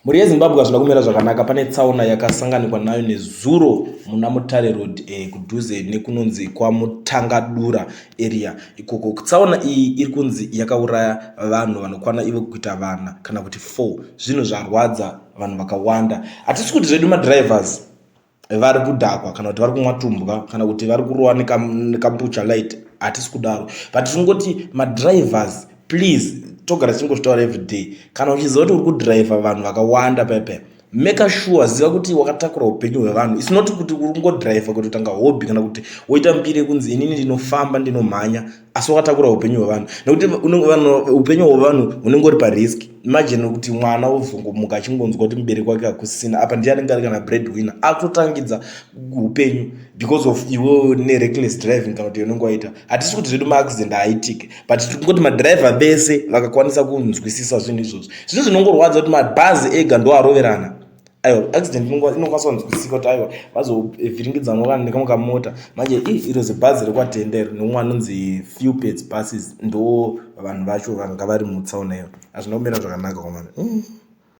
Mhuri yeZimbabwe hazvina kumira zvakanaka. Pane tsaona yakasanganikwa nayo nezuro muna Mutare Road kudhuze nekunonzi kwaMutangadura area. Ikoko tsaona iyi iri kunzi yakauraya vanhu vanokwana ivo kuita vana kana kuti 4. Zvinhu zvarwadza vanhu vakawanda. Hatisi kuti zvedu madrivers vari kudhakwa kana kuti vari kumwa tumbwa kana kuti vari kurowa nekambucha light, hatisi kudaro, but tingoti madrivers please, togara tichingozvitaura everyday, kana uchiziva kuti uri kudhiraivha vanhu vakawanda pepe, make sure ziva kuti wakatakura upenyu hwevanhu. It's not kuti uri kungodhiraivha kuti utanga hobby kana kuti woita mbiri kunzi inini ndinofamba ndinomhanya, asi wakatakura upenyu hwevanhu, nekuti upenyu hwevanhu hunenge uri parisk. Imagine kuti mwana wovhungomuka achingonzwa kuti mubereki wake hakusina, apa ndiye anenge ari kana breadwinner, akutotangidza upenyu because of iwe nereckless driving kana kuti unenge waita. Hatisi kuti zvedu maaccident haaitike, but tingoti madhiraivha vese vakakwanisa kunzwisisa zvinhu izvozvo. Zvinhu zvinongorwadza kuti mabhazi ega ndo aroverana. Aiwa, accident inokwanisa kunzwisika kuti aiwa vazovhiringidzana kana nekamwe kamota. Manje iro zibhazi rekwatendere nomwe anonzi few pets buses ndo vanhu vacho vanga vari mutsaona iyo. Hazvina kumira zvakanaka kwamana.